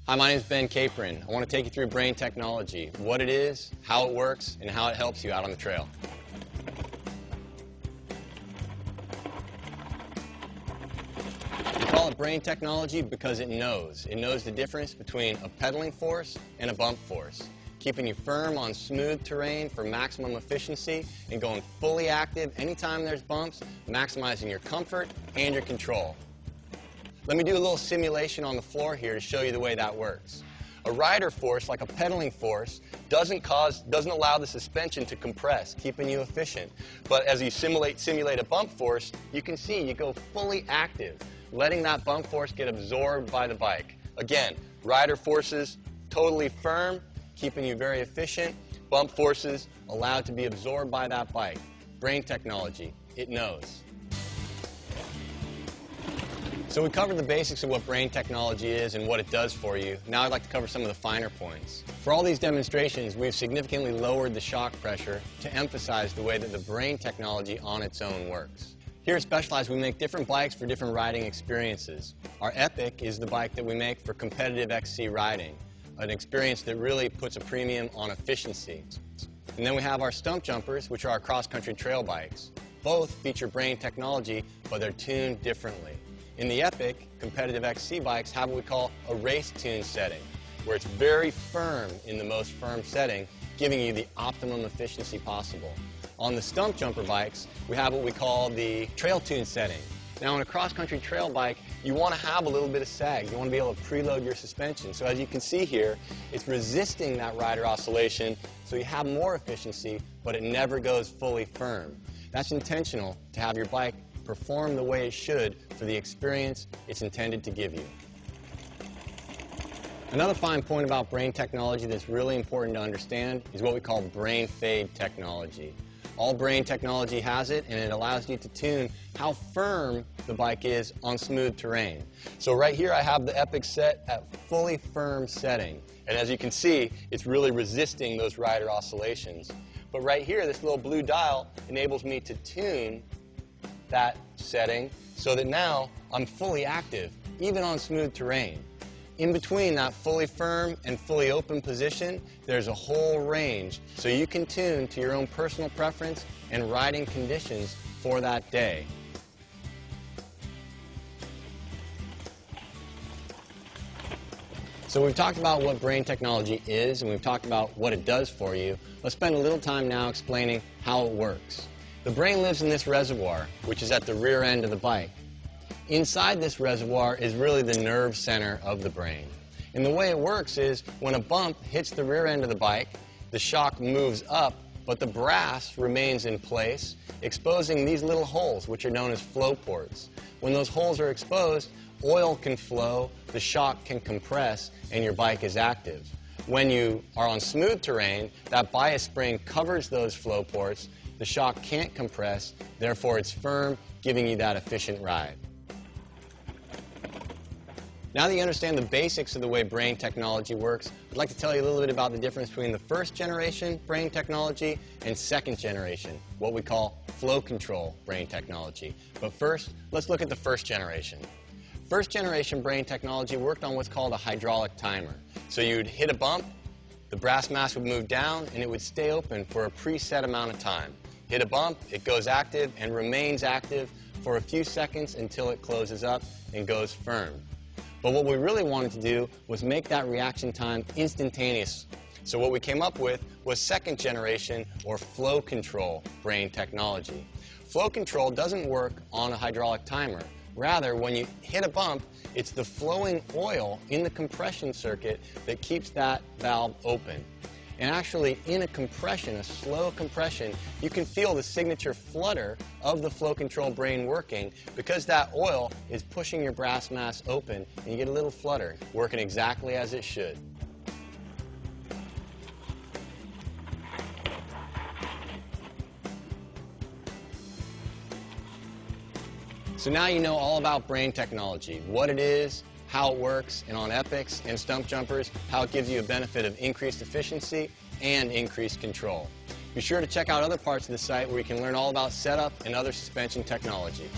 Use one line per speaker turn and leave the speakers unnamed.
Hi, my name is Ben Capron. I want to take you through brain technology, what it is, how it works, and how it helps you out on the trail. We call it brain technology because it knows. It knows the difference between a pedaling force and a bump force, keeping you firm on smooth terrain for maximum efficiency and going fully active anytime there's bumps, maximizing your comfort and your control. Let me do a little simulation on the floor here to show you the way that works. A rider force, like a pedaling force, doesn't allow the suspension to compress, keeping you efficient. But as you simulate a bump force, you can see you go fully active, letting that bump force get absorbed by the bike. Again, rider forces totally firm, keeping you very efficient. Bump forces allowed to be absorbed by that bike. Brain technology, it knows. So we covered the basics of what brain technology is and what it does for you. Now I'd like to cover some of the finer points. For all these demonstrations, we've significantly lowered the shock pressure to emphasize the way that the brain technology on its own works. Here at Specialized, we make different bikes for different riding experiences. Our Epic is the bike that we make for competitive XC riding, an experience that really puts a premium on efficiency. And then we have our Stump Jumpers, which are our cross-country trail bikes. Both feature brain technology, but they're tuned differently. In the Epic, competitive XC bikes have what we call a race tune setting, where it's very firm in the most firm setting, giving you the optimum efficiency possible. On the Stump Jumper bikes, we have what we call the trail tune setting. Now, on a cross-country trail bike, you want to have a little bit of sag. You want to be able to preload your suspension. So as you can see here, it's resisting that rider oscillation, so you have more efficiency, but it never goes fully firm. That's intentional to have your bike perform the way it should for the experience it's intended to give you. Another fine point about brain technology that's really important to understand is what we call brain fade technology. All brain technology has it, and it allows you to tune how firm the bike is on smooth terrain. So right here I have the Epic set at fully firm setting, and as you can see, it's really resisting those rider oscillations. But right here, this little blue dial enables me to tune that setting so that now I'm fully active, even on smooth terrain. In between that fully firm and fully open position, there's a whole range, so you can tune to your own personal preference and riding conditions for that day. So we've talked about what brain technology is, and we've talked about what it does for you. Let's spend a little time now explaining how it works. The brain lives in this reservoir, which is at the rear end of the bike. Inside this reservoir is really the nerve center of the brain. And the way it works is when a bump hits the rear end of the bike, the shock moves up, but the brass remains in place, exposing these little holes, which are known as flow ports. When those holes are exposed, oil can flow, the shock can compress, and your bike is active. When you are on smooth terrain, that bias spring covers those flow ports. The shock can't compress, therefore it's firm, giving you that efficient ride. Now that you understand the basics of the way brain technology works, I'd like to tell you a little bit about the difference between the first generation brain technology and second generation, what we call flow control brain technology. But first, let's look at the first generation. First generation brain technology worked on what's called a hydraulic timer. So you'd hit a bump, the brass mass would move down, and it would stay open for a preset amount of time. Hit a bump, it goes active and remains active for a few seconds until it closes up and goes firm. But what we really wanted to do was make that reaction time instantaneous. So what we came up with was second generation or flow control brain technology. Flow control doesn't work on a hydraulic timer. Rather, when you hit a bump, it's the flowing oil in the compression circuit that keeps that valve open. And actually, in a compression, a slow compression, you can feel the signature flutter of the flow control brain working because that oil is pushing your brass mass open, and you get a little flutter, working exactly as it should. So now you know all about brain technology, what it is, how it works, and on Epics and Stump Jumpers, how it gives you a benefit of increased efficiency and increased control. Be sure to check out other parts of the site where you can learn all about setup and other suspension technology.